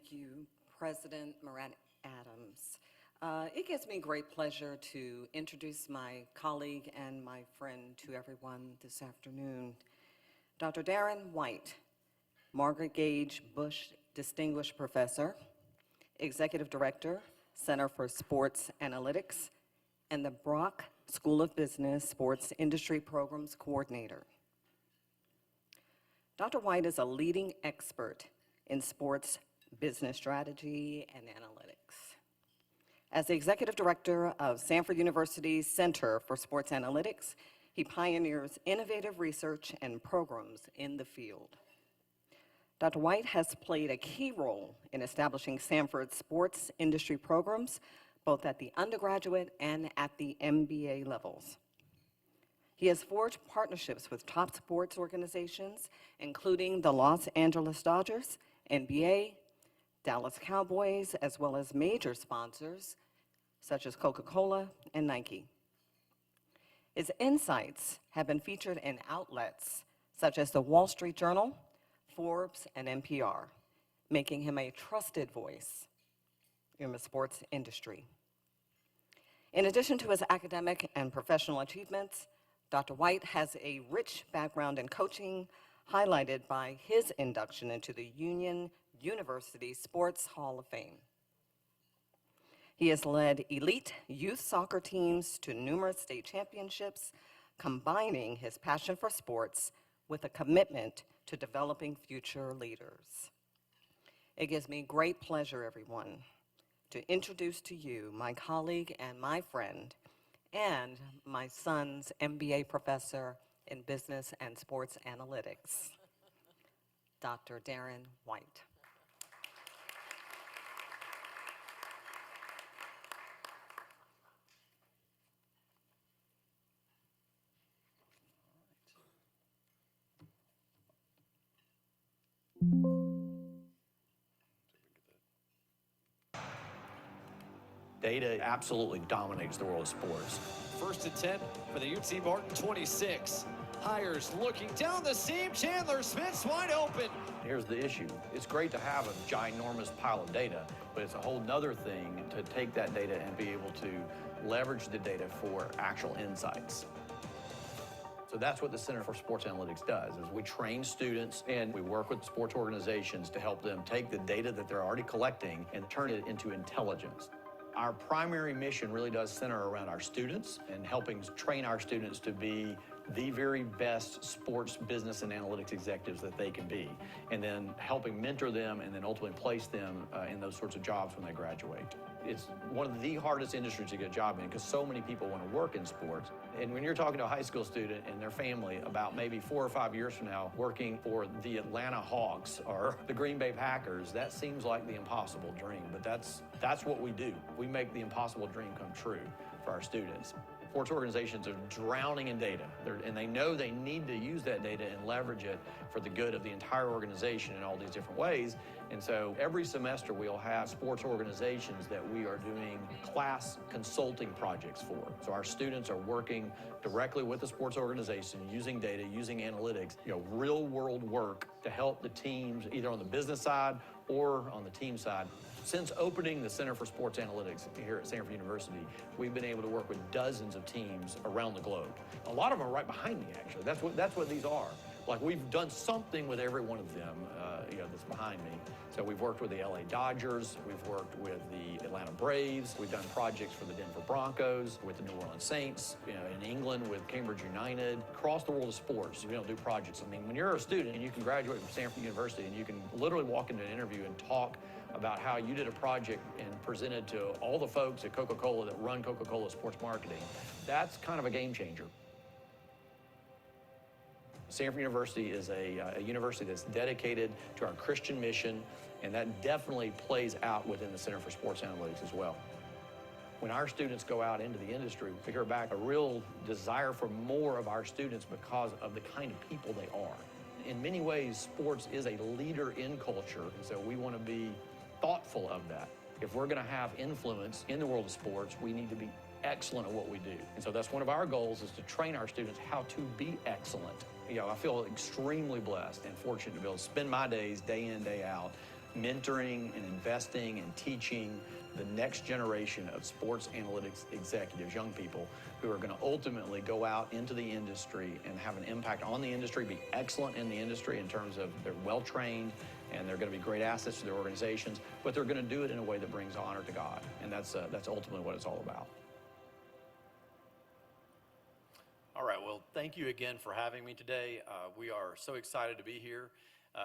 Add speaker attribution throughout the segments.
Speaker 1: Thank you, President Moran Adams. It gives me great pleasure to introduce my colleague and my friend to everyone this afternoon, Dr. Darin White, Margaret Gage Bush Distinguished Professor, Executive Director, Center for Sports Analytics, and the Brock School of Business Sports Industry Programs Coordinator. Dr. White is a leading expert in sports business strategy and analytics. As the Executive Director of Samford University's Center for Sports Analytics, he pioneers innovative research and programs in the field. Dr. White has played a key role in establishing Samford's sports industry programs, both at the undergraduate and at the MBA levels. He has forged partnerships with top sports organizations, including the Los Angeles Dodgers, NBA, Dallas Cowboys, as well as major sponsors such as Coca-Cola and Nike. His insights have been featured in outlets such as the Wall Street Journal, Forbes, and NPR, making him a trusted voice in the sports industry. In addition to his academic and professional achievements, Dr. White has a rich background in coaching, highlighted by his induction into the Union University Sports Hall of Fame. He has led elite youth soccer teams to numerous state championships, combining his passion for sports with a commitment to developing future leaders. It gives me great pleasure, everyone, to introduce to you my colleague and my friend, and my son's MBA professor in business and sports analytics, Dr. Darin White.
Speaker 2: Data absolutely dominates the world of sports.
Speaker 3: First and 10 for the UT Martin 26. Hires looking down the seam. Chandler Smith's wide open.
Speaker 2: Here's the issue. It's great to have a ginormous pile of data, but it's a whole nother thing to take that data and be able to leverage the data for actual insights. So that's what the Center for Sports Analytics does, is we train students and we work with sports organizations to help them take the data that they're already collecting and turn it into intelligence. Our primary mission really does center around our students and helping train our students to be the very best sports business and analytics executives that they can be, and then helping mentor them and then ultimately place them in those sorts of jobs when they graduate. It's one of the hardest industries to get a job in because so many people want to work in sports. And when you're talking to a high school student and their family about maybe 4 or 5 years from now working for the Atlanta Hawks or the Green Bay Packers, that seems like the impossible dream, but that's what we do. We make the impossible dream come true for our students. Sports organizations are drowning in data, and they know they need to use that data and leverage it for the good of the entire organization in all these different ways. And so every semester we'll have sports organizations that we are doing class consulting projects for. So our students are working directly with the sports organization, using data, using analytics, real world work to help the teams either on the business side or on the team side. Since opening the Center for Sports Analytics here at Samford University, we've been able to work with dozens of teams around the globe. A lot of them are right behind me, actually. That's what these are. Like, we've done something with every one of them, that's behind me. So we've worked with the LA Dodgers, we've worked with the Atlanta Braves, we've done projects for the Denver Broncos, with the New Orleans Saints, in England with Cambridge United. Across the world of sports, we don't do projects. I mean, when you're a student and you can graduate from Samford University and you can literally walk into an interview and talk about how you did a project and presented to all the folks at Coca-Cola that run Coca-Cola sports marketing, that's kind of a game changer. Samford University is a university that's dedicated to our Christian mission, and that definitely plays out within the Center for Sports Analytics as well. When our students go out into the industry, we hear back a real desire for more of our students because of the kind of people they are. In many ways, sports is a leader in culture, and so we want to be thoughtful of that. If we're going to have influence in the world of sports, we need to be excellent at what we do. And so that's one of our goals, is to train our students how to be excellent. I feel extremely blessed and fortunate to be able to spend my days day in, day out, mentoring and investing and teaching the next generation of sports analytics executives, young people, who are going to ultimately go out into the industry and have an impact on the industry, be excellent in the industry in terms of they're well-trained and they're going to be great assets to their organizations, but they're going to do it in a way that brings honor to God. And that's ultimately what it's all about.
Speaker 4: All right, well, thank you again for having me today. We are so excited to be here.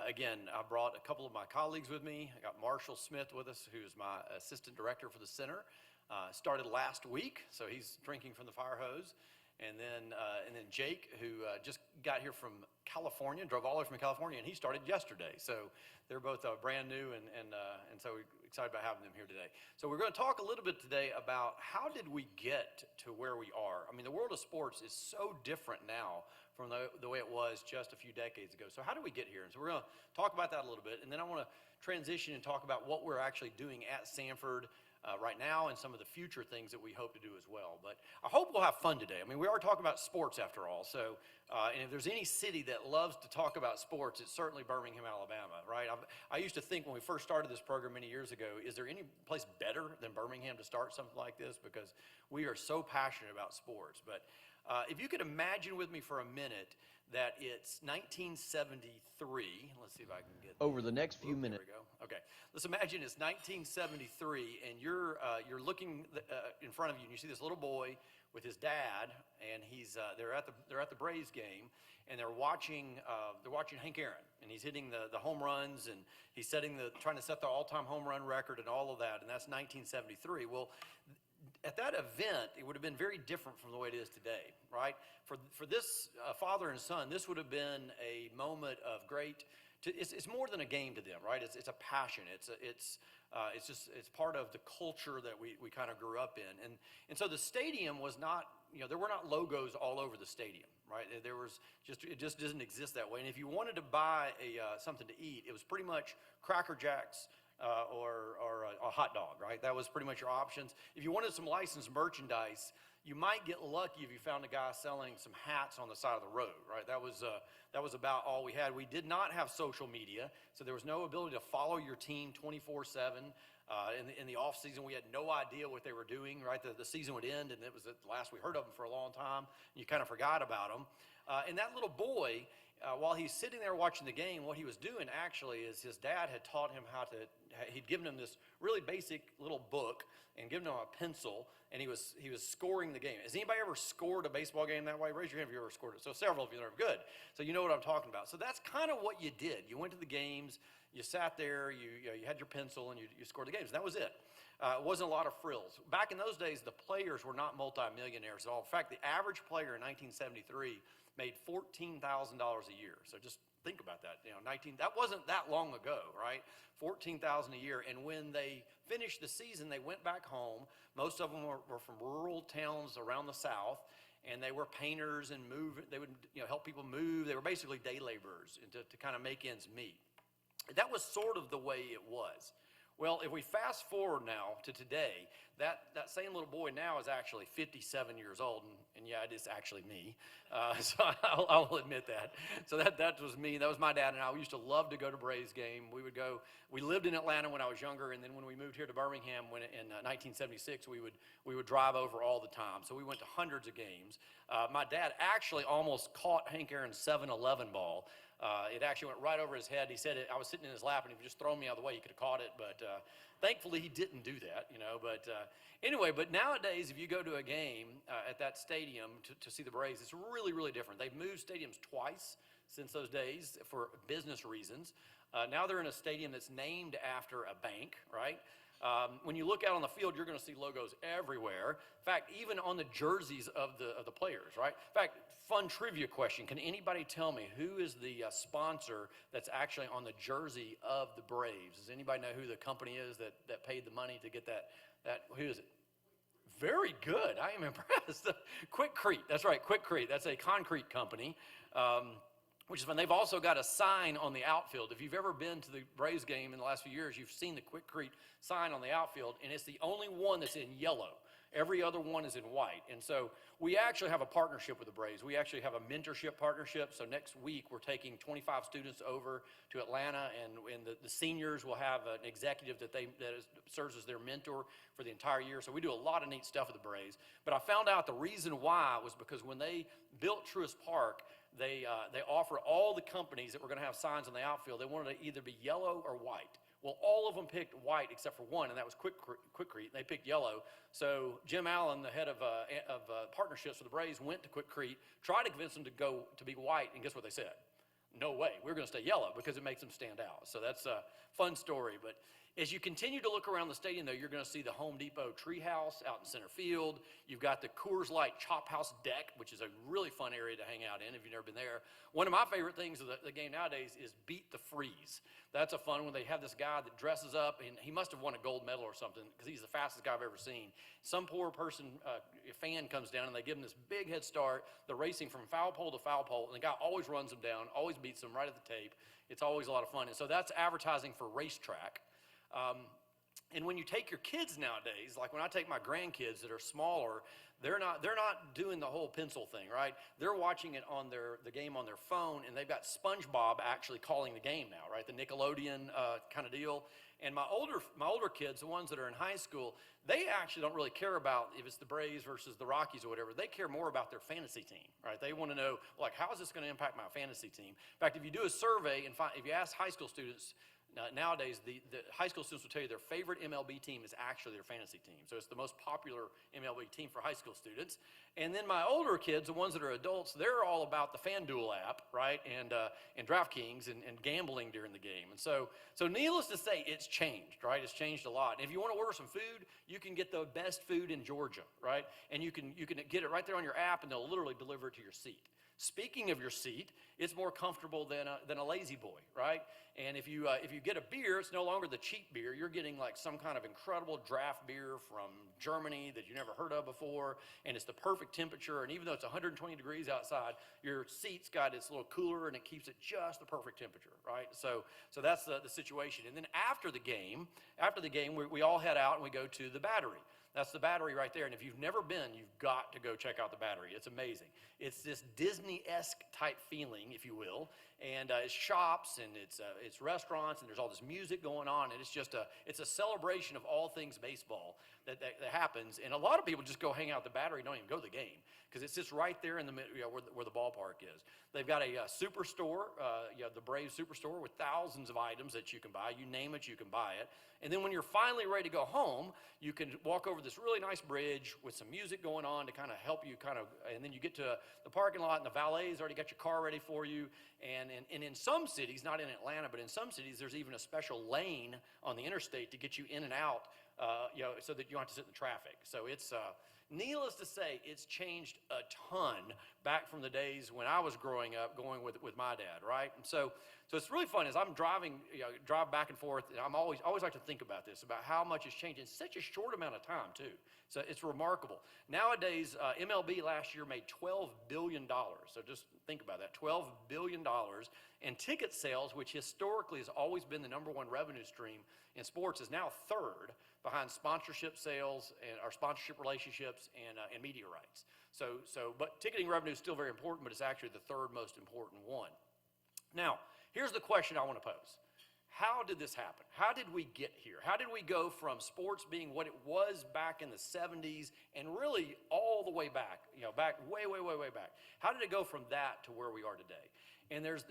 Speaker 4: Again, I brought a couple of my colleagues with me. I got Marshall Smith with us, who's my assistant director for the center. Started last week, so he's drinking from the fire hose. And then Jake, who just got here from California, drove all the way from California, and he started yesterday. So they're both brand new, and so we're excited about having them here today. So we're going to talk a little bit today about how did we get to where we are. I mean, the world of sports is so different now from the way it was just a few decades ago. So how did we get here? And so we're going to talk about that a little bit, and then I want to transition and talk about what we're actually doing at Samford right now and some of the future things that we hope to do as well. But I hope we'll have fun today. I mean, we are talking about sports after all. So, and if there's any city that loves to talk about sports, it's certainly Birmingham, Alabama, right? I used to think when we first started this program many years ago, is there any place better than Birmingham to start something like this? Because we are so passionate about sports. But if you could imagine with me for a minute that it's 1973. Let's see if I can get
Speaker 5: over the next few minutes.
Speaker 4: There we go. Okay. Let's imagine it's 1973, and you're looking in front of you, and you see this little boy with his dad, and they're at the Braves game, and they're watching Hank Aaron, and he's hitting the home runs, and he's trying to set the all-time home run record and all of that, and that's 1973. Well, at that event, it would have been very different from the way it is today, right? For this father and son, this would have been a moment of great. It's more than a game to them, right? It's a passion. It's part of the culture that we kind of grew up in, and so the stadium was not. There were not logos all over the stadium, right? It just doesn't exist that way. And if you wanted to buy something to eat, it was pretty much Cracker Jacks. Or a hot dog, right? That was pretty much your options. If you wanted some licensed merchandise, you might get lucky if you found a guy selling some hats on the side of the road, right? That was about all we had. We did not have social media, so there was no ability to follow your team 24/7. In the off season, we had no idea what they were doing, right? The season would end, and it was the last we heard of them for a long time. And you kind of forgot about them. And that little boy, while he's sitting there watching the game, what he was doing actually is his dad had taught him he'd given him this really basic little book and given him a pencil, and he was scoring the game. Has anybody ever scored a baseball game that way? Raise your hand if you ever scored it. So several of you are good. So you know what I'm talking about. So that's kind of what you did. You went to the games, you sat there, you had your pencil, and you scored the games. And that was it. It wasn't a lot of frills. Back in those days, the players were not multimillionaires at all. In fact, the average player in 1973 made $14,000 a year. So just think about that. That wasn't that long ago, right? $14,000 a year. And when they finished the season, they went back home. Most of them were from rural towns around the South, and they were painters and they would help people move. They were basically day laborers to kind of make ends meet. That was sort of the way it was. Well, if we fast forward now to today, that same little boy now is actually 57 years old, and yeah, it is actually me. So I'll admit that. So that was me. That was my dad and I. We used to love to go to Braves game. We would go. We lived in Atlanta when I was younger, and then when we moved here to Birmingham in 1976, we would drive over all the time. So we went to hundreds of games. My dad actually almost caught Hank Aaron's 7-11 ball. It actually went right over his head. He said I was sitting in his lap, and if he just thrown me out of the way, he could have caught it. But thankfully, he didn't do that, But anyway, but nowadays, if you go to a game at that stadium to see the Braves, it's really, really different. They've moved stadiums twice since those days for business reasons. Now they're in a stadium that's named after a bank, right? When you look out on the field, you're going to see logos everywhere. In fact, even on the jerseys of the players, right? In fact, fun trivia question. Can anybody tell me who is the sponsor that's actually on the jersey of the Braves? Does anybody know who the company is that paid the money to get that? Who is it? Very good. I am impressed. Quikrete. That's right, Quikrete. That's a concrete company. which is fun. They've also got a sign on the outfield. If you've ever been to the Braves game in the last few years, you've seen the Quikrete sign on the outfield, and it's the only one that's in yellow. Every other one is in white. And so we actually have a partnership with the Braves. We actually have a mentorship partnership. So next week, we're taking 25 students over to Atlanta, and the seniors will have an executive that serves as their mentor for the entire year. So we do a lot of neat stuff with the Braves. But I found out the reason why was because when they built Truist Park, they offered all the companies that were going to have signs on the outfield, they wanted to either be yellow or white. Well, all of them picked white except for one, and that was Quikrete. They picked yellow. So Jim Allen, the head of partnerships for the Braves, went to Quikrete, tried to convince them to be white, and guess what they said? No way, we're going to stay yellow because it makes them stand out. So that's a fun story. But as you continue to look around the stadium, though, you're going to see the Home Depot treehouse out in center field. You've got the Coors Light Chop House deck, which is a really fun area to hang out in if you've never been there. One of my favorite things of the game nowadays is Beat the Freeze. That's a fun one. They have this guy that dresses up, and he must have won a gold medal or something because he's the fastest guy I've ever seen. Some poor person, a fan comes down, and they give him this big head start. They're racing from foul pole to foul pole, and the guy always runs them down, always beats them right at the tape. It's always a lot of fun. And so that's advertising for racetrack. And when you take your kids nowadays, like when I take my grandkids that are smaller, they're not doing the whole pencil thing, right? They're watching it on the game on their phone, and they've got SpongeBob actually calling the game now, right? The Nickelodeon kind of deal. And my older kids, the ones that are in high school, they actually don't really care about if it's the Braves versus the Rockies or whatever. They care more about their fantasy team, right? They want to know, like, how is this going to impact my fantasy team? In fact, if you do a survey and if you ask high school students, nowadays, the high school students will tell you their favorite MLB team is actually their fantasy team. So it's the most popular MLB team for high school students. And then my older kids, the ones that are adults, they're all about the FanDuel app, right? And DraftKings and gambling during the game. And so needless to say, it's changed, right? It's changed a lot. And if you want to order some food, you can get the best food in Georgia, right? And you can get it right there on your app, and they'll literally deliver it to your seat. Speaking of your seat, it's more comfortable than a lazy boy, right? And if you get a beer, it's no longer the cheap beer. You're getting like some kind of incredible draft beer from Germany that you never heard of before, and it's the perfect temperature. And even though it's 120 degrees outside, your seat's got its little cooler, and it keeps it just the perfect temperature, right? So that's the situation. And then after the game, we all head out and we go to the Battery. That's the Battery right there. And if you've never been, you've got to go check out the Battery. It's amazing. It's this Disney-esque type feeling, if you will. And it's shops, and it's restaurants, and there's all this music going on. And it's a celebration of all things baseball that happens. And a lot of people just go hang out at the Battery, don't even go to the game, because it sits right there in the middle, where the ballpark is. They've got a superstore, the Braves superstore, with thousands of items that you can buy. You name it, you can buy it. And then when you're finally ready to go home, you can walk over this really nice bridge with some music going on to kind of help you and then you get to the parking lot, and the valet's already got your car ready for you. And in some cities, not in Atlanta, but in some cities, there's even a special lane on the interstate to get you in and out, so that you don't have to sit in the traffic. So it's, needless to say, it's changed a ton back from the days when I was growing up, going with my dad, right? And so it's really fun as I'm drive back and forth, and I'm always like to think about this, about how much has changed in such a short amount of time, too. So it's remarkable. Nowadays, MLB last year made $12 billion. So just think about that, $12 billion. And ticket sales, which historically has always been the number one revenue stream in sports, is now third behind sponsorship sales and our sponsorship relationships and media rights. But ticketing revenue is still very important, but it's actually the third most important one. Now, here's the question I want to pose. How did this happen? How did we get here? How did we go from sports being what it was back in the 70s and really all the way back, back way back? How did it go from that to where we are today? And there's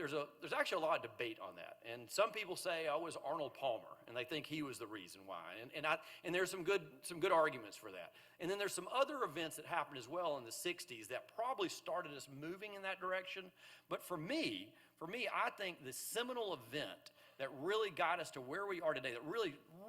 Speaker 4: actually a lot of debate on that. And some people say, it was Arnold Palmer, and they think he was the reason why. And there's some good arguments for that. And then there's some other events that happened as well in the 60s that probably started us moving in that direction. But for me, I think the seminal event that really got us to where we are today, that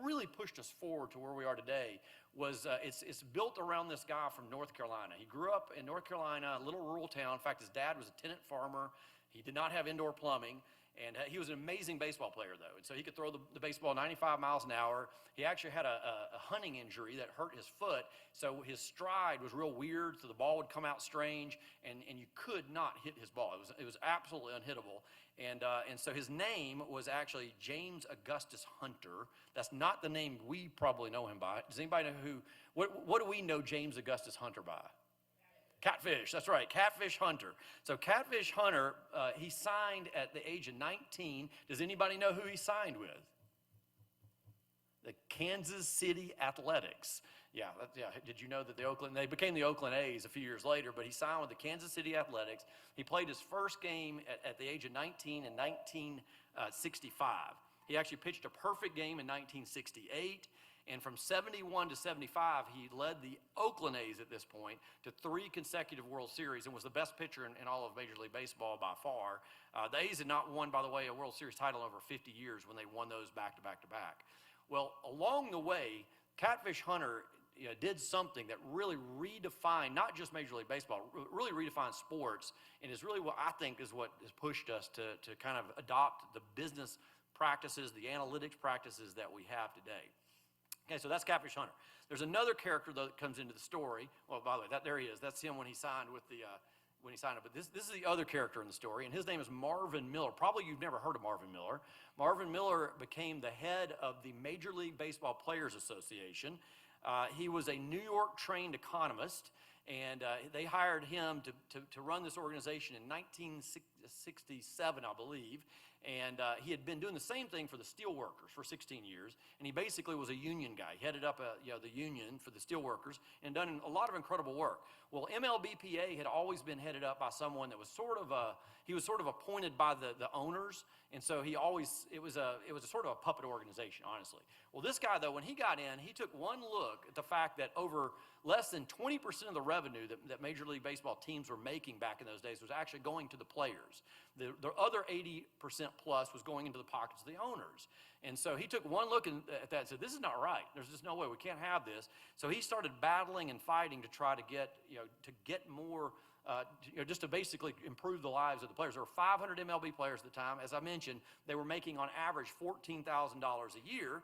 Speaker 4: really pushed us forward to where we are today, was it's built around this guy from North Carolina. He grew up in North Carolina, a little rural town. In fact, his dad was a tenant farmer. He did not have indoor plumbing, And he was an amazing baseball player, though. And so he could throw the baseball 95 miles an hour. He actually had a hunting injury that hurt his foot. So his stride was real weird. So the ball would come out strange, and you could not hit his ball. It was absolutely unhittable. And so his name was actually James Augustus Hunter. That's not the name we probably know him by. Does anybody know what do we know James Augustus Hunter by? Catfish, that's right, Catfish Hunter. So Catfish Hunter, he signed at the age of 19. Does anybody know who he signed with? The Kansas City Athletics. Yeah. Did you know that they became the Oakland A's a few years later, but he signed with the Kansas City Athletics. He played his first game at the age of 19 in 1965. He actually pitched a perfect game in 1968. And from 71 to 75, he led the Oakland A's at this point to 3 consecutive World Series and was the best pitcher in all of Major League Baseball by far. The A's had not won, by the way, a World Series title in over 50 years when they won those back to back to back. Well, along the way, Catfish Hunter did something that really redefined not just Major League Baseball, really redefined sports, and is really what I think is what has pushed us to kind of adopt the business practices, the analytics practices that we have today. Okay, so that's Catfish Hunter. There's another character, though, that comes into the story. Well, by the way, there he is. That's him when he signed with when he signed up. But this is the other character in the story, and his name is Marvin Miller. Probably you've never heard of Marvin Miller. Marvin Miller became the head of the Major League Baseball Players Association. He was a New York-trained economist, and they hired him to run this organization in 1967, I believe. And he had been doing the same thing for the steel workers for 16 years, and he basically was a union guy. He headed up the union for the steel workers and done a lot of incredible work. Well, MLBPA had always been headed up by someone that was sort of appointed by the owners, and so it was a sort of a puppet organization, honestly. Well, this guy, though, when he got in, he took one look at the fact that over less than 20% of the revenue that Major League Baseball teams were making back in those days was actually going to the players. The other 80% plus was going into the pockets of the owners. And so he took one look at that and said, this is not right. There's just no way. We can't have this. So he started battling and fighting to try to get more, just to basically improve the lives of the players. There were 500 MLB players at the time. As I mentioned, they were making on average $14,000 a year.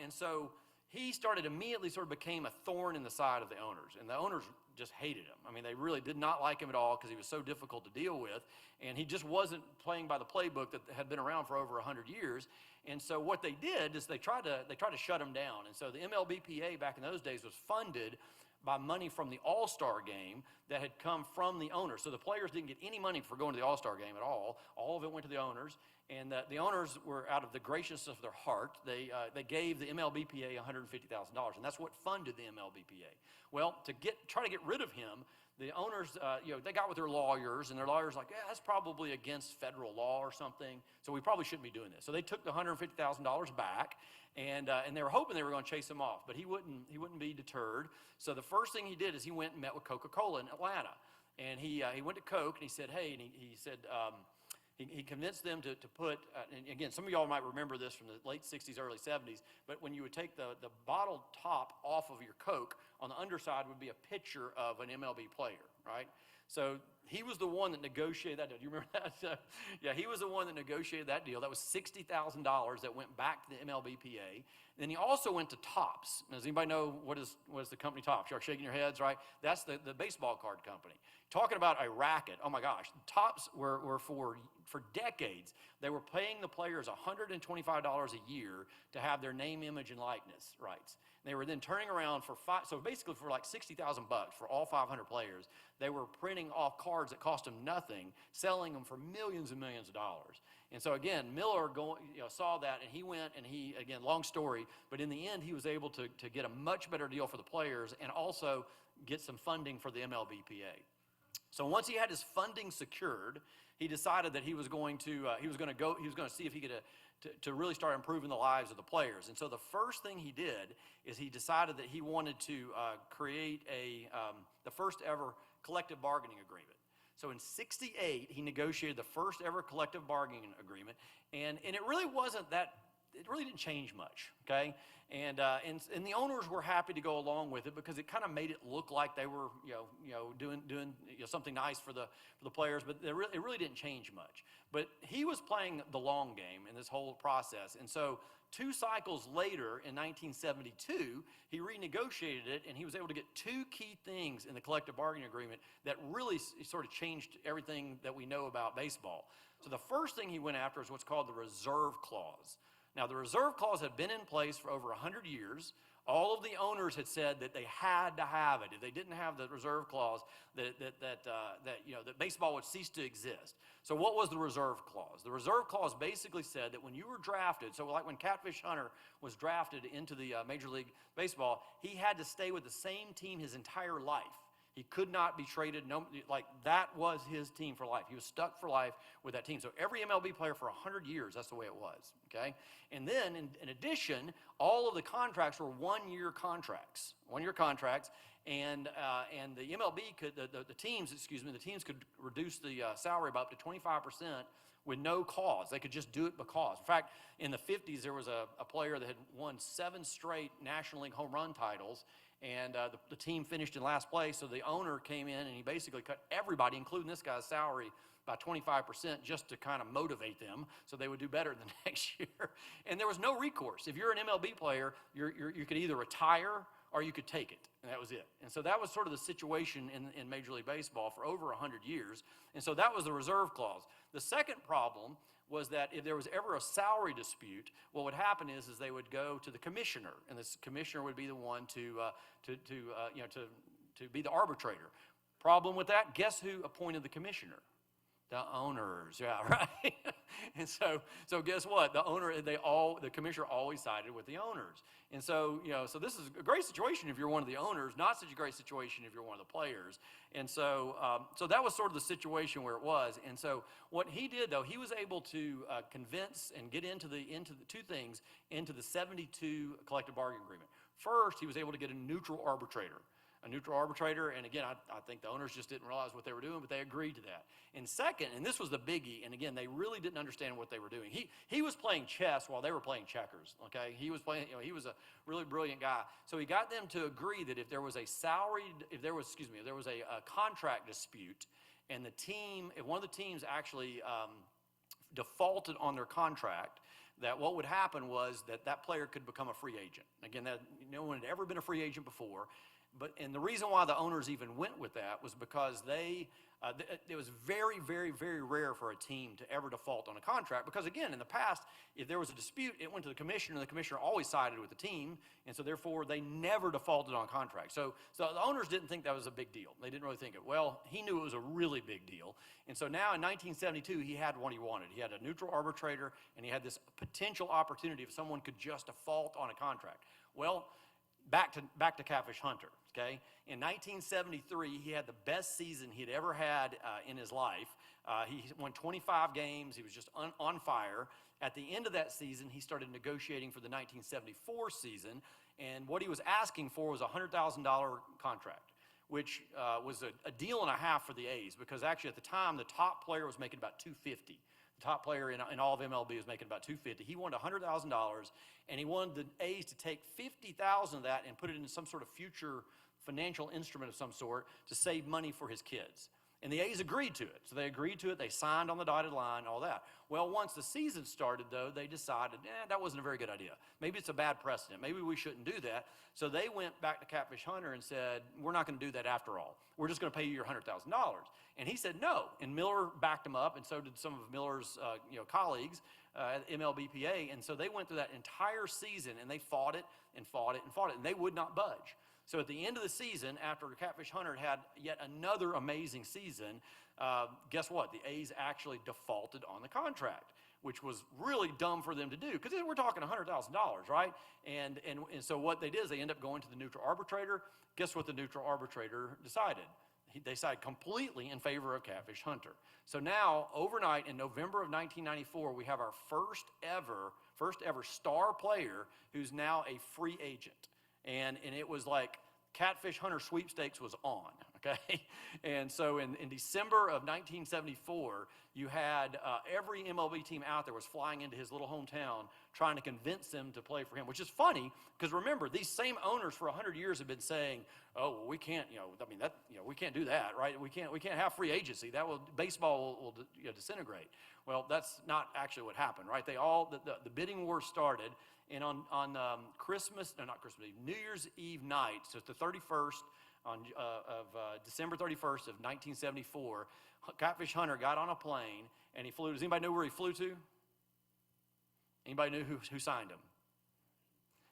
Speaker 4: And so he immediately became a thorn in the side of the owners. And the owners just hated him. I mean, they really did not like him at all because he was so difficult to deal with. And he just wasn't playing by the playbook that had been around for over 100 years. And so what they did is they tried to shut him down. And so the MLBPA back in those days was funded by money from the All-Star game that had come from the owners. So the players didn't get any money for going to the All-Star game at all. All of it went to the owners. And the owners were, out of the graciousness of their heart, they gave the MLBPA $150,000, and that's what funded the MLBPA. Well, to try to get rid of him, the owners, they got with their lawyers, and their lawyers like, yeah, that's probably against federal law or something, so we probably shouldn't be doing this. So they took the $150,000 back, and they were hoping they were going to chase him off, but he wouldn't be deterred. So the first thing he did is he went and met with Coca-Cola in Atlanta, and he went to Coke, and he said, hey, and he said. He convinced them to put, and again, some of y'all might remember this from the late 60s, early 70s, but when you would take the bottle top off of your Coke, on the underside would be a picture of an MLB player, right? So he was the one that negotiated that deal. Do you remember that? Yeah, he was the one that negotiated that deal. That was $60,000 that went back to the MLBPA. Then he also went to Topps. Now, does anybody know what is the company Topps? You're shaking your heads, right? That's the baseball card company. Talking about a racket. Oh my gosh, Topps were for decades. They were paying the players $125 a year to have their name, image, and likeness rights. They were then turning around so basically for like $60,000 for all 500 players, they were printing off cards that cost them nothing, selling them for millions and millions of dollars. And so again, Miller saw that, and he went, and again, long story, but in the end, he was able to get a much better deal for the players and also get some funding for the MLBPA. So once he had his funding secured, he decided that he was going to see if he could to really start improving the lives of the players. And so the first thing he did is he decided that he wanted to create the first ever collective bargaining agreement. So in '68, he negotiated the first ever collective bargaining agreement, and it really wasn't that it really didn't change much, okay? And the owners were happy to go along with it because it kind of made it look like they were, doing something nice for the players, but it really didn't change much. But he was playing the long game in this whole process, and so 2 cycles later, in 1972, he renegotiated it, and he was able to get 2 key things in the collective bargaining agreement that really sort of changed everything that we know about baseball. So the first thing he went after is what's called the reserve clause. Now, the reserve clause had been in place for over 100 years. All of the owners had said that they had to have it. If they didn't have the reserve clause, that baseball would cease to exist. So what was the reserve clause? The reserve clause basically said that when you were drafted, so like when Catfish Hunter was drafted into the Major League Baseball, he had to stay with the same team his entire life. He could not be traded. No, like that was his team for life. He was stuck for life with that team. So every MLB player for 100 years, that's the way it was, okay? And then, in addition, all of the contracts were one-year contracts, and the MLB could, the teams could reduce the salary by up to 25% with no cause. They could just do it because. In fact, in the 50s, there was a player that had won 7 straight National League home run titles, and the team finished in last place, so the owner came in and he basically cut everybody, including this guy's salary, by 25% just to kind of motivate them so they would do better the next year. And there was no recourse. If you're an MLB player, you could either retire or you could take it, and that was it. And so that was sort of the situation in Major League Baseball for over 100 years, and so that was the reserve clause. The second problem was that if there was ever a salary dispute, what would happen is they would go to the commissioner, and this commissioner would be the one to be the arbitrator. Problem with that, guess who appointed the commissioner? The owners, yeah, right. And so guess what? The commissioner always sided with the owners. And so this is a great situation if you're one of the owners, not such a great situation if you're one of the players. And so that was sort of the situation where it was. And so what he did, though, he was able to convince and get into the 2 things into the 72 collective bargaining agreement. First, he was able to get a neutral arbitrator. And again, I think the owners just didn't realize what they were doing, but they agreed to that. And second, and this was the biggie, and again, they really didn't understand what they were doing. He was playing chess while they were playing checkers, okay? He was a really brilliant guy. So he got them to agree that if there was a contract dispute, and if one of the teams actually defaulted on their contract, that what would happen was that player could become a free agent. Again, no one had ever been a free agent before. And the reason why the owners even went with that was because it was very, very, very rare for a team to ever default on a contract. Because again, in the past, if there was a dispute, it went to the commissioner, and the commissioner always sided with the team, and so therefore they never defaulted on contracts. So the owners didn't think that was a big deal. They didn't really think it. Well, he knew it was a really big deal, and so now in 1972, he had what he wanted. He had a neutral arbitrator, and he had this potential opportunity if someone could just default on a contract. Well, back to Catfish Hunter, okay? In 1973, he had the best season he'd ever had in his life. He won 25 games. He was just on fire. At the end of that season, he started negotiating for the 1974 season, and what he was asking for was a $100,000 contract, which was a deal and a half for the A's, because actually at the time, the top player was making about $250. The top player in all of MLB was making about $250. He wanted $100,000, and he wanted the A's to take $50,000 of that and put it in some sort of future financial instrument of some sort to save money for his kids. And the A's agreed to it. So they agreed to it. They signed on the dotted line, all that. Well, once the season started, though, they decided, that wasn't a very good idea. Maybe it's a bad precedent. Maybe we shouldn't do that. So they went back to Catfish Hunter and said, we're not going to do that after all. We're just going to pay you your $100,000. And he said no. And Miller backed him up, and so did some of Miller's colleagues at MLBPA. And so they went through that entire season, and they fought it and fought it and fought it, and they would not budge. So at the end of the season, after Catfish Hunter had yet another amazing season, guess what? The A's actually defaulted on the contract, which was really dumb for them to do, because we're talking $100,000, right? And so what they did is they ended up going to the neutral arbitrator. Guess what the neutral arbitrator decided? They decided completely in favor of Catfish Hunter. So now, overnight in November of 1994, we have our first ever star player who's now a free agent. And it was like Catfish Hunter sweepstakes was on, okay? And so in December of 1974, you had every MLB team out there was flying into his little hometown trying to convince them to play for him, which is funny because remember, these same owners for 100 years have been saying, oh, well, we can't, we can't do that, right? We can't have free agency. Baseball will disintegrate. Well, that's not actually what happened, right? The bidding war started, and on New Year's Eve night, so it's the 31st December 31st of 1974, Catfish Hunter got on a plane and he flew. Does anybody know where he flew to? Anybody know who signed him?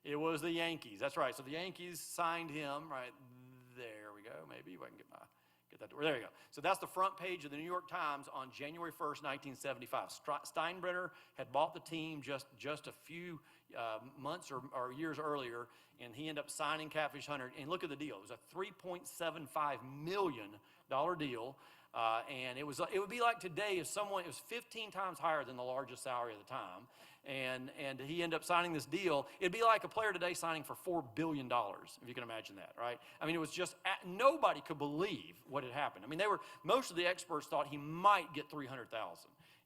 Speaker 4: It was the Yankees. That's right. So the Yankees signed him right there. We go. Maybe if I can get that. There you go. So that's the front page of the New York Times on January 1st, 1975. Steinbrenner had bought the team just a few months or years earlier, and he ended up signing Catfish Hunter. And look at the deal. It was a $3.75 million deal. And it would be like today if it was 15 times higher than the largest salary at the time, and he ended up signing this deal. It'd be like a player today signing for $4 billion, if you can imagine that, right? I mean, it was just, nobody could believe what had happened. I mean, most of the experts thought he might get $300,000.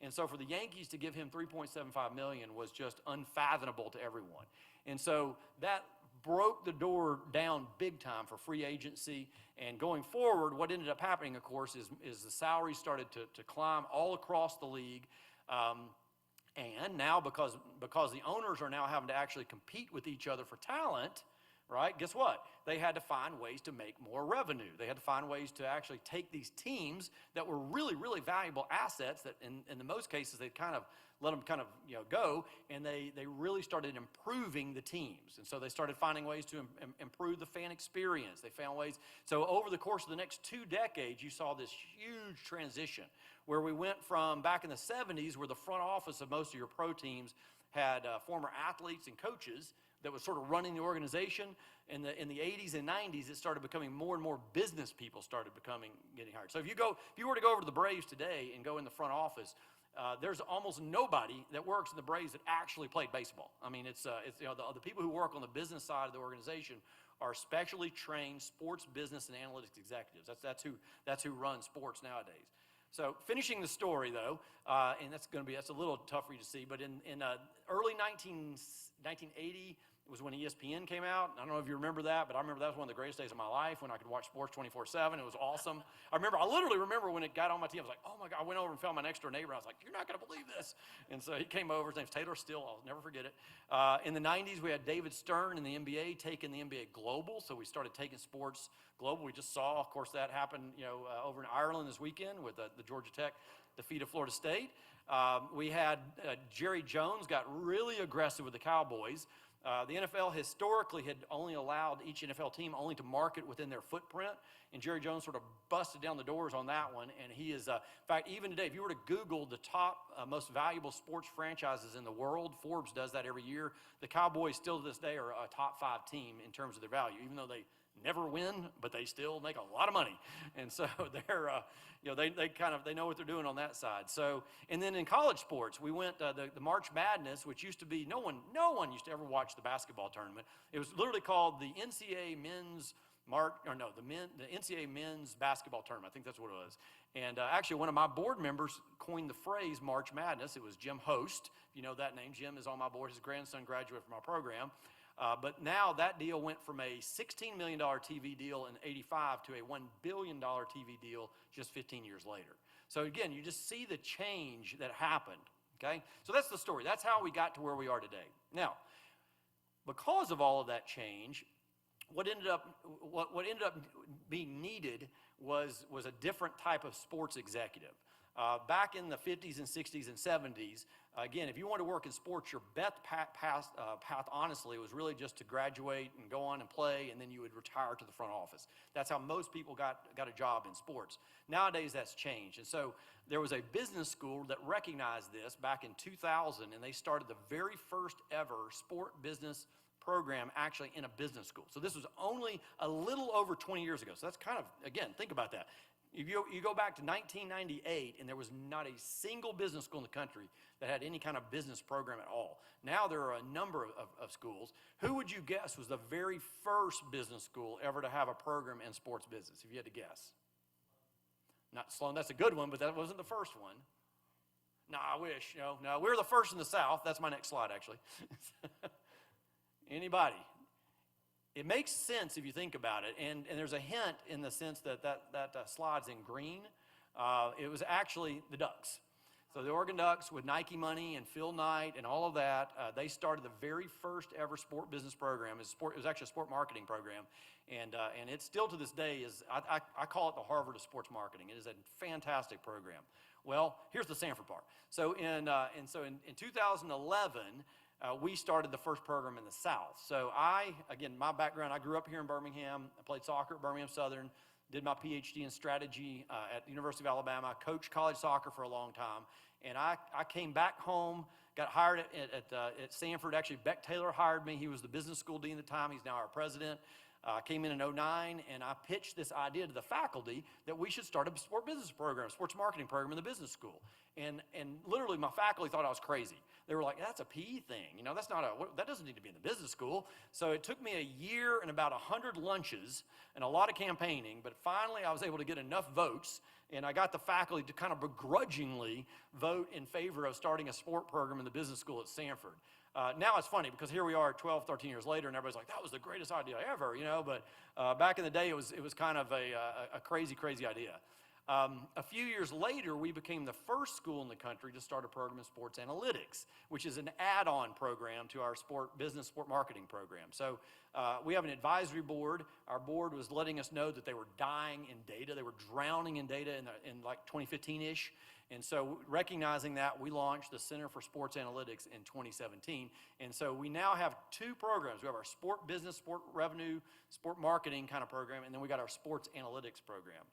Speaker 4: And so for the Yankees to give him $3.75 million was just unfathomable to everyone. And so that broke the door down big time for free agency. And going forward, what ended up happening, of course, is the salaries started to climb all across the league. And now because the owners are now having to actually compete with each other for talent, right, guess what? They had to find ways to make more revenue. They had to find ways to actually take these teams that were really, really valuable assets that in most cases they kind of let them go, and they really started improving the teams. And so they started finding ways to improve the fan experience. They found ways. So over the course of the next 2 decades, you saw this huge transition where we went from back in the 70s where the front office of most of your pro teams had former athletes and coaches that was sort of running the organization. In the 80s and 90s, it started becoming more and more business people getting hired. So if you were to go over to the Braves today and go in the front office, there's almost nobody that works in the Braves that actually played baseball. I mean, it's the people who work on the business side of the organization are specially trained sports business and analytics executives. That's who runs sports nowadays. So finishing the story though, and that's a little tough for you to see, but in early 1980 was when ESPN came out. I don't know if you remember that, but I remember that was one of the greatest days of my life when I could watch sports 24/7. It was awesome. I literally remember when it got on my TV, I was like, oh my God, I went over and found my next door neighbor. I was like, you're not gonna believe this. And so he came over, his name's Taylor Steele, I'll never forget it. In the 90s, we had David Stern in the NBA taking the NBA global. So we started taking sports global. We just saw, of course, that happen, over in Ireland this weekend with the Georgia Tech defeat of Florida State. We had Jerry Jones got really aggressive with the Cowboys. The NFL historically had only allowed each NFL team only to market within their footprint, and Jerry Jones sort of busted down the doors on that one, and he is, in fact, even today, if you were to Google the top most valuable sports franchises in the world, Forbes does that every year, the Cowboys still to this day are a top 5 team in terms of their value, even though they never win, but they still make a lot of money. And so they're, they know what they're doing on that side. So, and then in college sports, we went, the March Madness, which used to be, no one used to ever watch the basketball tournament. It was literally called the NCAA the NCAA men's basketball tournament. I think that's what it was. And actually one of my board members coined the phrase March Madness. It was Jim Host. If you know that name, Jim is on my board. His grandson graduated from our program. But now that deal went from a $16 million TV deal in '85 to a $1 billion TV deal just 15 years later. So again, you just see the change that happened, okay? So that's the story. That's how we got to where we are today. Now, because of all of that change, what ended up being needed was a different type of sports executive. Back in the 50s and 60s and 70s, again, if you wanted to work in sports, your best path, honestly, was really just to graduate and go on and play, and then you would retire to the front office. That's how most people got a job in sports. Nowadays, that's changed. And so there was a business school that recognized this back in 2000, and they started the very first ever sport business program actually in a business school. So this was only a little over 20 years ago. So that's kind of, again, think about that. You go back to 1998, and there was not a single business school in the country that had any kind of business program at all. Now there are a number of schools. Who would you guess was the very first business school ever to have a program in sports business, if you had to guess? Not Sloan, that's a good one, but that wasn't the first one. No, I wish, no, we're the first in the South. That's my next slide, actually. Anybody? It makes sense if you think about it, and there's a hint in the sense that slide's in green. It was actually the Ducks. So the Oregon Ducks with Nike money and Phil Knight and all of that, they started the very first ever sport business program. It was actually a sport marketing program, and it still to this day is, I call it the Harvard of sports marketing. It is a fantastic program. Well, here's the Samford part. So in 2011, we started the first program in the South. So again, my background, I grew up here in Birmingham. I played soccer at Birmingham Southern, did my PhD in strategy at the University of Alabama, coached college soccer for a long time. And I came back home, got hired at Samford. Actually, Beck Taylor hired me. He was the business school dean at the time. He's now our president. I came in 2009, and I pitched this idea to the faculty that we should start a sport business program, sports marketing program in the business school. And literally, my faculty thought I was crazy. They were like, that's a PE thing. That doesn't need to be in the business school. So it took me a year and about 100 lunches and a lot of campaigning, but finally I was able to get enough votes, and I got the faculty to kind of begrudgingly vote in favor of starting a sport program in the business school at Samford. Now it's funny because here we are 12, 13 years later, and everybody's like, that was the greatest idea ever, but back in the day, it was kind of a crazy, crazy idea. A few years later, we became the first school in the country to start a program in sports analytics, which is an add-on program to our sport marketing program. So we have an advisory board. Our board was letting us know that they were dying in data. They were drowning in data in like 2015-ish. And so recognizing that, we launched the Center for Sports Analytics in 2017. And so we now have two programs. We have our sport business, sport revenue, sport marketing kind of program, and then we got our sports analytics program.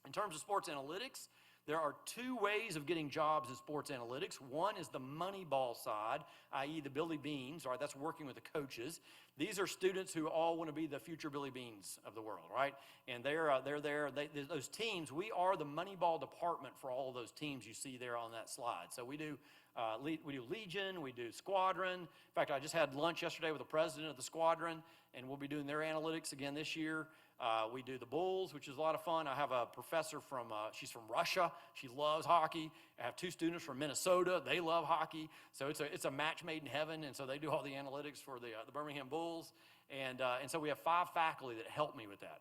Speaker 4: In terms of sports analytics, there are two ways of getting jobs in sports analytics. One is the Moneyball side, i.e. the Billy Beans, right? That's working with the coaches. These are students who all want to be the future Billy Beans of the world, right? And they're there. Those teams, we are the Moneyball department for all of those teams you see there on that slide. So we do Legion, we do Squadron. In fact, I just had lunch yesterday with the president of the Squadron, and we'll be doing their analytics again this year. We do the Bulls, which is a lot of fun. I have a professor she's from Russia. She loves hockey. I have two students from Minnesota. They love hockey. So it's a match made in heaven, and so they do all the analytics for the Birmingham Bulls. And so we have 5 faculty that help me with that.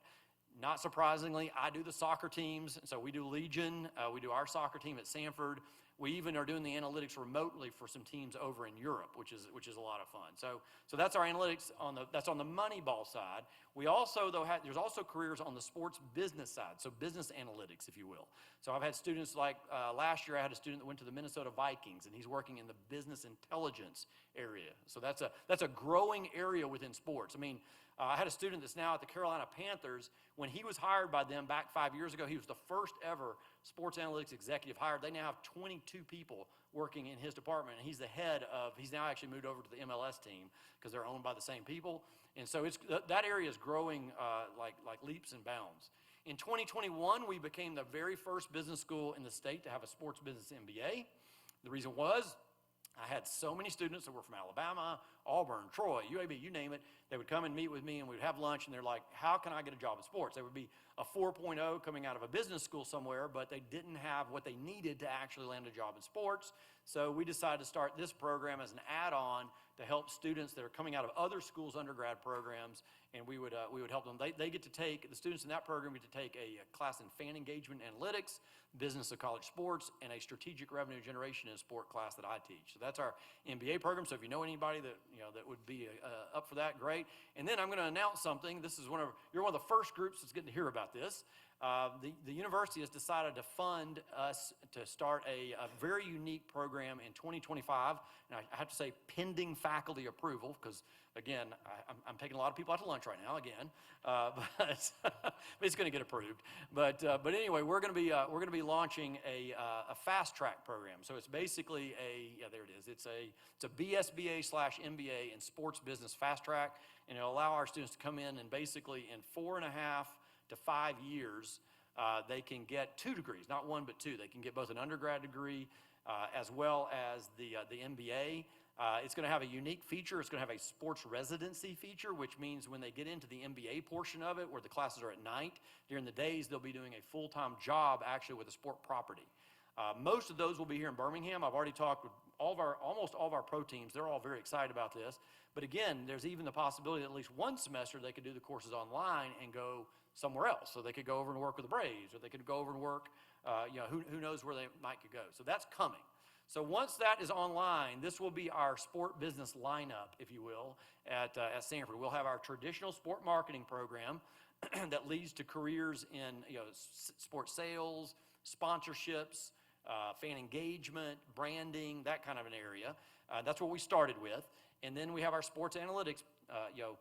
Speaker 4: Not surprisingly, I do the soccer teams. So we do Legion. We do our soccer team at Samford. We even are doing the analytics remotely for some teams over in Europe, which is a lot of fun. So that's our analytics that's on the Moneyball side. We also there's also careers on the sports business side, so business analytics, if you will. So I've had students like last year I had a student that went to the Minnesota Vikings, and he's working in the business intelligence area. So that's a growing area within sports. I mean, I had a student that's now at the Carolina Panthers. When he was hired by them back 5 years ago, he was the first ever sports analytics executive hired. They now have 22 people working in his department, and he's now actually moved over to the MLS team because they're owned by the same people. And so that area is growing like leaps and bounds. In 2021, we became the very first business school in the state to have a sports business MBA. The reason was, I had so many students that were from Alabama, Auburn, Troy, UAB, you name it. They would come and meet with me, and we'd have lunch, and they're like, how can I get a job in sports? They would be a 4.0 coming out of a business school somewhere, but they didn't have what they needed to actually land a job in sports. So we decided to start this program as an add-on to help students that are coming out of other schools' undergrad programs, and we would help them. The students in that program get to take a class in fan engagement analytics, business of college sports, and a strategic revenue generation in sport class that I teach. So that's our MBA program. So if you know anybody that would be up for that, great. And then I'm going to announce something. You're one of the first groups that's getting to hear about this. The university has decided to fund us to start a very unique program in 2025. And I have to say pending faculty approval because, again, I'm taking a lot of people out to lunch right now, again, but it's going to get approved. But anyway, we're going to be launching a fast track program. So it's basically there it is. It's a BSBA/MBA in sports business fast track, and it'll allow our students to come in and basically in 4.5 to 5 years, they can get 2 degrees, not 1 but 2. They can get both an undergrad degree as well as the MBA. It's going to have a unique feature. It's going to have a sports residency feature, which means when they get into the MBA portion of it, where the classes are at night, during the days they'll be doing a full-time job actually with a sport property. Most of those will be here in Birmingham. I've already talked with almost all of our pro teams. They're all very excited about this. But again, there's even the possibility that at least one semester they could do the courses online and go somewhere else. So they could go over and work with the Braves, or they could go over and work, who knows where they might could go. So that's coming. So once that is online, this will be our sport business lineup, if you will, at Samford. We'll have our traditional sport marketing program that leads to careers in sports sales, sponsorships, fan engagement, branding, that kind of an area. That's what we started with. And then we have our sports analytics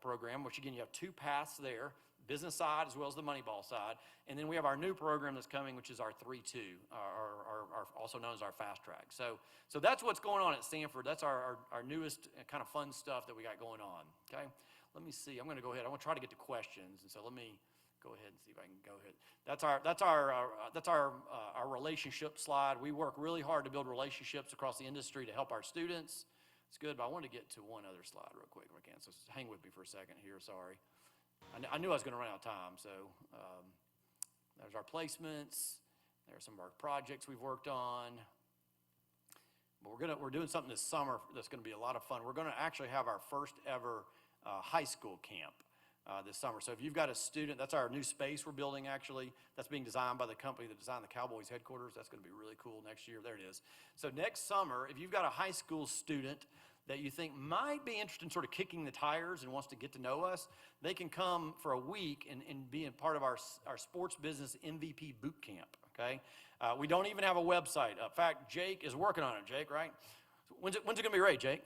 Speaker 4: program, which again, you have 2 paths there, business side as well as the Moneyball side. And then we have our new program that's coming, which is our 3-2, our also known as our fast track. So that's what's going on at Samford. That's our newest kind of fun stuff that we got going on, okay? Let me see, I'm gonna go ahead. I wanna try to get to questions, and so let me go ahead and see if I can go ahead. That's our relationship slide. We work really hard to build relationships across the industry to help our students. It's good, but I wanted to get to one other slide real quick if I can, so hang with me for a second here, sorry. I knew I was going to run out of time, so there's our placements. There are some of our projects we've worked on. But we're doing something this summer that's going to be a lot of fun. We're going to actually have our first ever high school camp this summer. So if you've got a student, that's our new space we're building actually. That's being designed by the company that designed the Cowboys headquarters. That's going to be really cool next year. There it is. So next summer, if you've got a high school student that you think might be interested in sort of kicking the tires and wants to get to know us, they can come for a week and be a part of our sports business MVP boot camp, okay? We don't even have a website. In fact, Jake is working on it. Jake, right? When's it gonna be ready, Jake?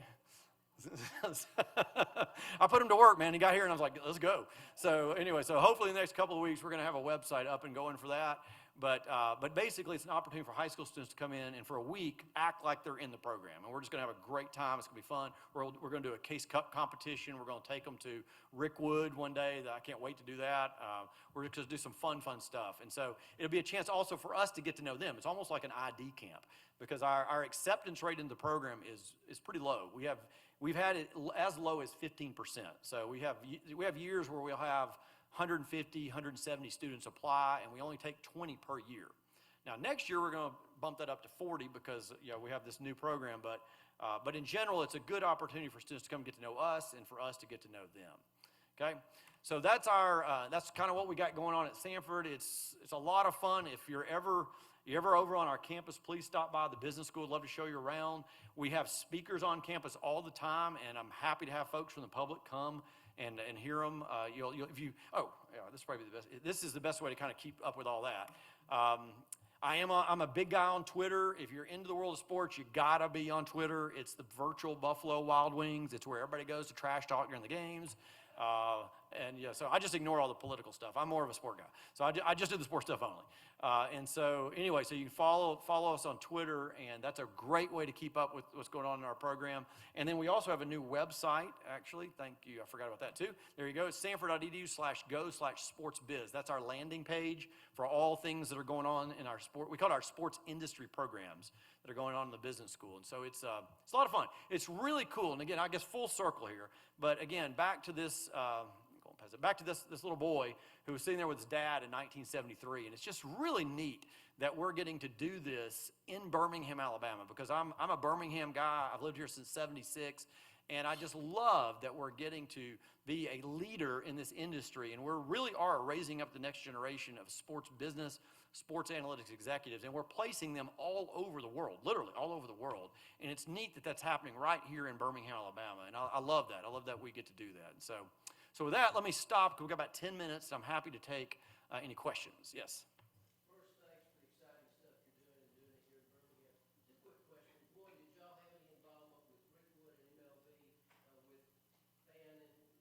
Speaker 4: I put him to work, man. He got here and I was like, let's go. So anyway, so hopefully in the next couple of weeks, we're gonna have a website up and going for that. But basically, it's an opportunity for high school students to come in and for a week act like they're in the program. And we're just going to have a great time. It's going to be fun. We're going to do a case cup competition. We're going to take them to Rickwood one day. I can't wait to do that. We're just going to do some fun stuff. And so it'll be a chance also for us to get to know them. It's almost like an ID camp because our acceptance rate in the program is pretty low. We've had it as low as 15%. So we have years where we'll have 150, 170 students apply, and we only take 20 per year. Now, next year, we're going to bump that up to 40 because we have this new program, but in general, it's a good opportunity for students to come get to know us and for us to get to know them, okay? So that's kind of what we got going on at Samford. It's a lot of fun. If you're ever over on our campus, please stop by the business school. I'd love to show you around. We have speakers on campus all the time, and I'm happy to have folks from the public come and hear them. This is probably the best. This is the best way to kind of keep up with all that. I'm a big guy on Twitter. If you're into the world of sports, you gotta be on Twitter. It's the virtual Buffalo Wild Wings. It's where everybody goes to trash talk during the games. So I just ignore all the political stuff. I'm more of a sport guy. So I just do the sport stuff only. So you can follow us on Twitter, and that's a great way to keep up with what's going on in our program. And then we also have a new website, actually. Thank you. I forgot about that too. There you go. It's samford.edu/go/sportsbiz. That's our landing page for all things that are going on in our sport. We call it our sports industry programs that are going on in the business school. And so it's a lot of fun. It's really cool. And again, I guess full circle here. But again, back to this little boy who was sitting there with his dad in 1973, and it's just really neat that we're getting to do this in Birmingham, Alabama, because I'm a Birmingham guy. I've lived here since '76, and I just love that we're getting to be a leader in this industry, and we really are raising up the next generation of sports business, sports analytics executives, and we're placing them all over the world, literally all over the world. And it's neat that that's happening right here in Birmingham, Alabama, and I love that. I love that we get to do that. And so with that, let me stop. We've got about 10 minutes. I'm happy to take any questions. Yes?
Speaker 5: First, thanks for the exciting stuff you're doing and doing it here in Birmingham. Just a quick question. One, did y'all have any involvement with Rickwood and MLB with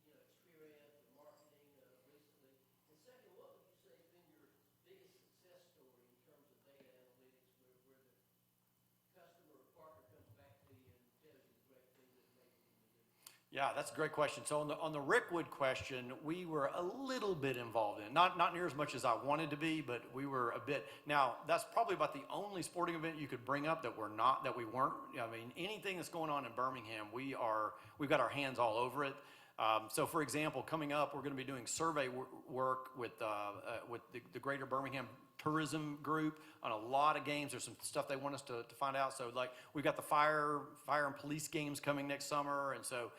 Speaker 5: fan experience or marketing recently? And second, what would you say has been your biggest success story in terms of data analytics where the customer or partner comes back to you and tells you the great things that it enables them to do?
Speaker 4: Yeah, that's a great question. So on the Rickwood question, we were a little bit involved in it. Not near as much as I wanted to be, but we were a bit. Now, that's probably about the only sporting event you could bring up that we weren't. I mean, anything that's going on in Birmingham, we've got our hands all over it. So, for example, coming up, we're going to be doing survey work with the Greater Birmingham Tourism Group on a lot of games. There's some stuff they want us to find out. So, like, we've got the fire and police games coming next summer, and so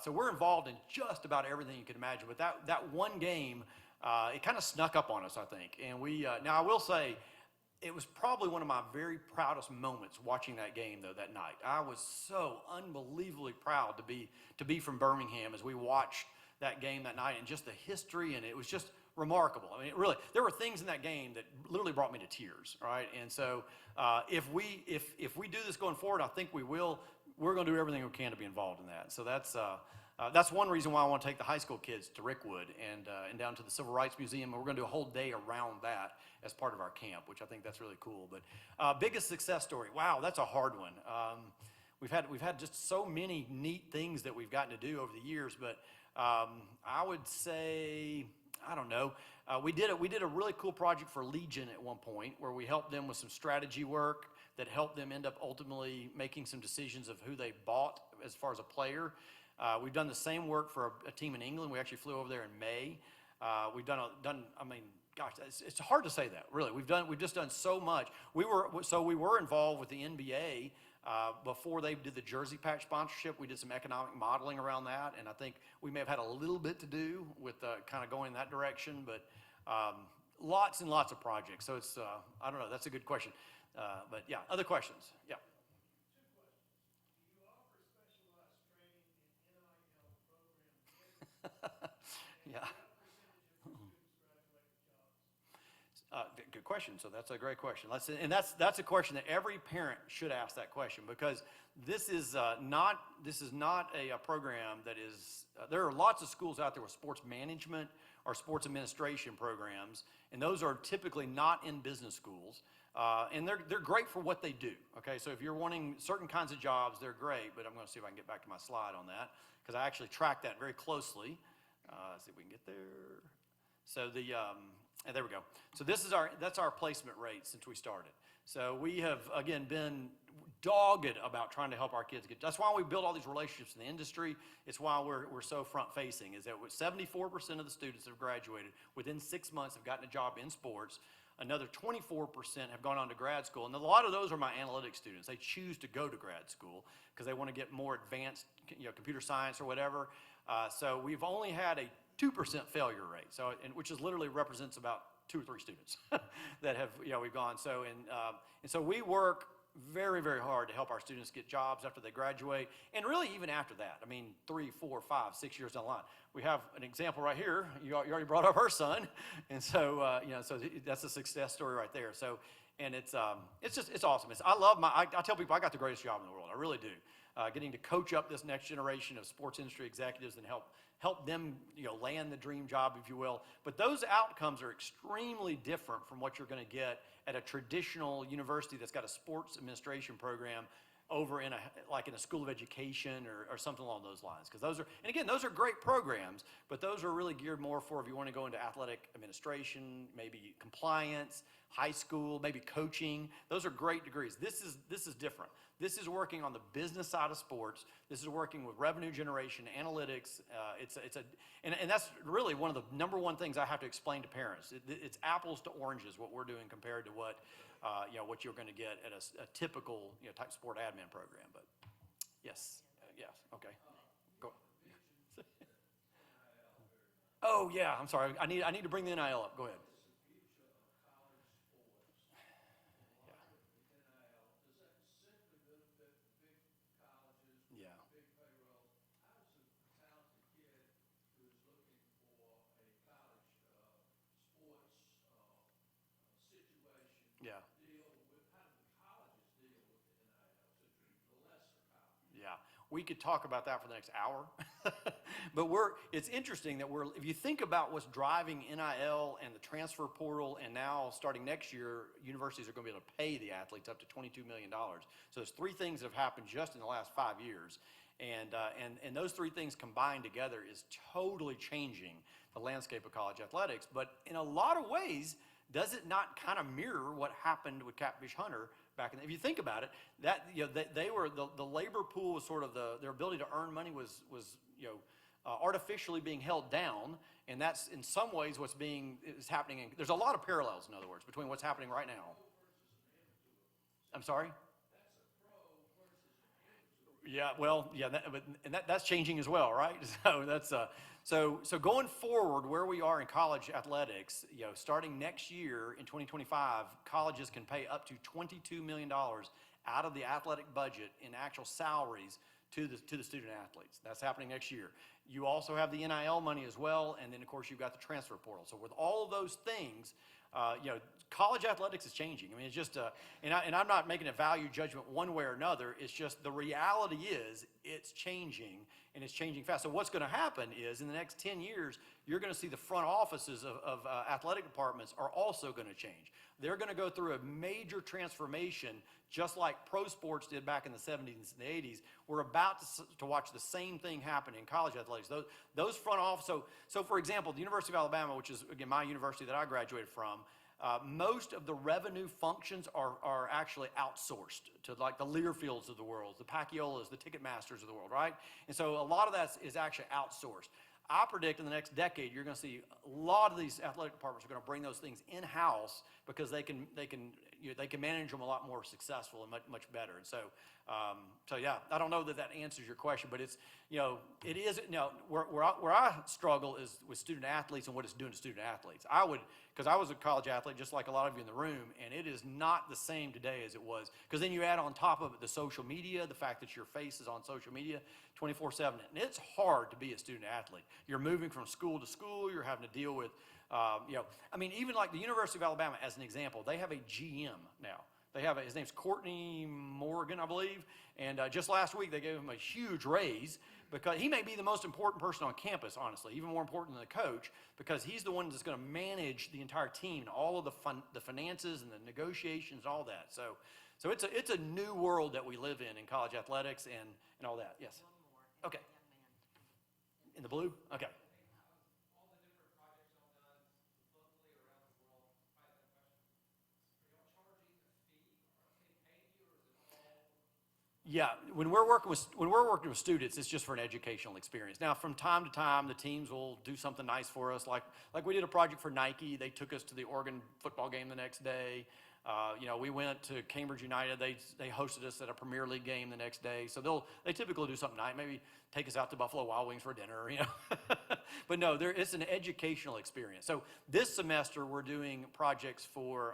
Speaker 4: we're involved in just about everything you can imagine. But that one game, it kind of snuck up on us, I think. And now I will say, it was probably one of my very proudest moments watching that game, though, that night. I was so unbelievably proud to be from Birmingham as we watched that game that night, and just the history, and it was just remarkable. I mean, really, there were things in that game that literally brought me to tears, right? And so if we do this going forward, I think we will. We're going to do everything we can to be involved in that. So that's one reason why I want to take the high school kids to Rickwood and down to the Civil Rights Museum. And we're going to do a whole day around that as part of our camp, which I think that's really cool. But biggest success story, wow, that's a hard one. We've had just so many neat things that we've gotten to do over the years. But I would say, I don't know. We did a really cool project for Legion at one point where we helped them with some strategy work that helped them end up ultimately making some decisions of who they bought as far as a player. We've done the same work for a team in England. We actually flew over there in May. We've done. I mean, gosh, it's hard to say that, really. We've just done so much. We were involved with the NBA before they did the jersey patch sponsorship. We did some economic modeling around that, and I think we may have had a little bit to do with kind of going in that direction. But lots and lots of projects. So it's I don't know. That's a good question. But yeah, other questions? Yeah. Yeah. Good question. So that's a great question. That's a question that every parent should ask that question, because this is not a program that is. There are lots of schools out there with sports management or sports administration programs, and those are typically not in business schools. And they're great for what they do. Okay, so if you're wanting certain kinds of jobs, they're great. But I'm going to see if I can get back to my slide on that, because I actually track that very closely. Let's see if we can get there. So there we go. So that's our placement rate since we started. So we have again been dogged about trying to help our kids get. That's why we build all these relationships in the industry. It's why we're so front facing. Is that 74% of the students that have graduated within 6 months have gotten a job in sports. Another 24% have gone on to grad school, and a lot of those are my analytics students. They choose to go to grad school because they want to get more advanced, computer science or whatever. So we've only had a 2% failure rate, which is literally represents about 2 or 3 students that have we've gone. So and so we work very, very hard to help our students get jobs after they graduate, and really even after that. I mean, 3, 4, 5, 6 years down the line. We have an example right here. You already brought up her son, and so so that's a success story right there. So, and it's awesome. I tell people I got the greatest job in the world. I really do. Getting to coach up this next generation of sports industry executives and help them land the dream job, if you will. But those outcomes are extremely different from what you're going to get at a traditional university that's got a sports administration program over in a school of education or something along those lines. Because those are great programs, but those are really geared more for if you want to go into athletic administration, maybe compliance, high school, maybe coaching. Those are great degrees. This is different. This is working on the business side of sports. This is working with revenue generation, analytics. And that's really one of the number one things I have to explain to parents. It's apples to oranges what we're doing compared to what you're going to get at a typical type sport admin program. But yes, okay, go. Oh yeah, I'm sorry. I need to bring the NIL up. Go ahead. Yeah. Yeah, we could talk about that for the next hour, but it's interesting that if you think about what's driving NIL and the transfer portal, and now starting next year, universities are going to be able to pay the athletes up to $22 million. So there's 3 things that have happened just in the last 5 years. And those three things combined together is totally changing the landscape of college athletics. But in a lot of ways, does it not kind of mirror what happened with Catfish Hunter back in? If you think about it, that they were the labor pool was sort of their ability to earn money was artificially being held down, and that's in some ways what's is happening. There's a lot of parallels, in other words, between what's happening right now. I'm sorry. Yeah, well, yeah, that's changing as well, right? So that's so going forward, where we are in college athletics, starting next year in 2025, colleges can pay up to $22 million out of the athletic budget in actual salaries to the student athletes. That's happening next year. You also have the NIL money as well, and then of course you've got the transfer portal. So with all of those things, college athletics is changing. I mean, it's just, and I'm not making a value judgment one way or another. It's just the reality is it's changing, and it's changing fast. So what's going to happen is in the next 10 years, you're going to see the front offices of athletic departments are also going to change. They're going to go through a major transformation, just like pro sports did back in the 70s and the 80s. We're about to watch the same thing happen in college athletics. Those front office, so for example, the University of Alabama, which is, again, my university that I graduated from, most of the revenue functions are actually outsourced to like the Learfields of the world, the Paciolas, the Ticketmasters of the world, right? And so a lot of that is actually outsourced. I predict in the next decade, you're going to see a lot of these athletic departments are going to bring those things in-house because they can manage them a lot more successful and much better. And so yeah, I don't know that answers your question, but it's it is where I struggle is with student athletes and what it's doing to student athletes. Because I was a college athlete just like a lot of you in the room, and it is not the same today as it was. Because then you add on top of it the social media, the fact that your face is on social media 24/7, and it's hard to be a student athlete. You're moving from school to school. You're having to deal with I mean, even like the University of Alabama, as an example, they have a GM now. They have his name's Courtney Morgan, I believe, and just last week they gave him a huge raise because he may be the most important person on campus, honestly, even more important than the coach, because he's the one that's going to manage the entire team and all of the finances and the negotiations and all that. So it's a new world that we live in college athletics and all that. Yes. Okay. In the blue? Okay. Yeah, when we're working with students, it's just for an educational experience. Now, from time to time, the teams will do something nice for us. Like we did a project for Nike. They took us to the Oregon football game the next day. We went to Cambridge United. They hosted us at a Premier League game the next day. So they typically do something nice. Maybe take us out to Buffalo Wild Wings for dinner. But no, it's an educational experience. So this semester we're doing projects for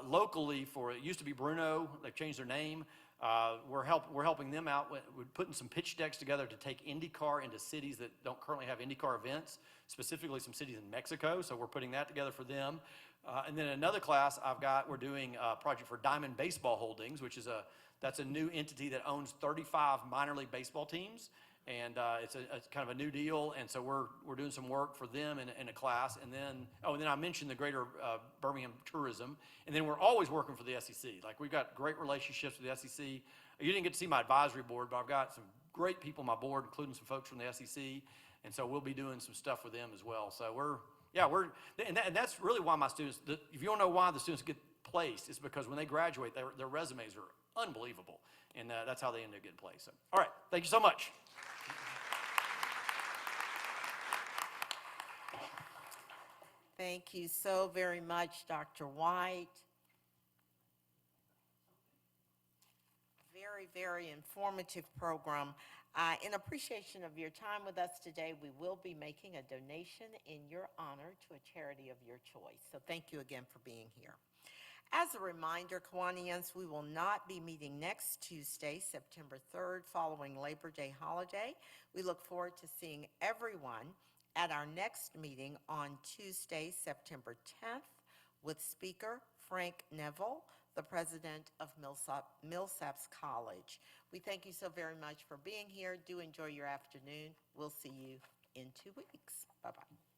Speaker 4: locally for it used to be Bruno. They've changed their name. We're helping them out. We're putting some pitch decks together to take IndyCar into cities that don't currently have IndyCar events, specifically some cities in Mexico. So we're putting that together for them. And then another class we're doing a project for Diamond Baseball Holdings, which is that's a new entity that owns 35 minor league baseball teams. And it's kind of a new deal, and so we're doing some work for them in a class, and then I mentioned the Greater Birmingham Tourism, and then we're always working for the SEC. Like we've got great relationships with the SEC. You didn't get to see my advisory board, but I've got some great people on my board, including some folks from the SEC, and so we'll be doing some stuff with them as well. So and that's really why my students. If you don't know why the students get placed, it's because when they graduate, their resumes are unbelievable, and that's how they end up getting placed. So, all right, thank you so much.
Speaker 6: Thank you so very much, Dr. White. Very, very informative program. In appreciation of your time with us today, we will be making a donation in your honor to a charity of your choice. So thank you again for being here. As a reminder, Kiwanians, we will not be meeting next Tuesday, September 3rd, following Labor Day holiday. We look forward to seeing everyone at our next meeting on Tuesday, September 10th, with Speaker Frank Neville, the president of Millsaps College. We thank you so very much for being here. Do enjoy your afternoon. We'll see you in 2 weeks. Bye-bye.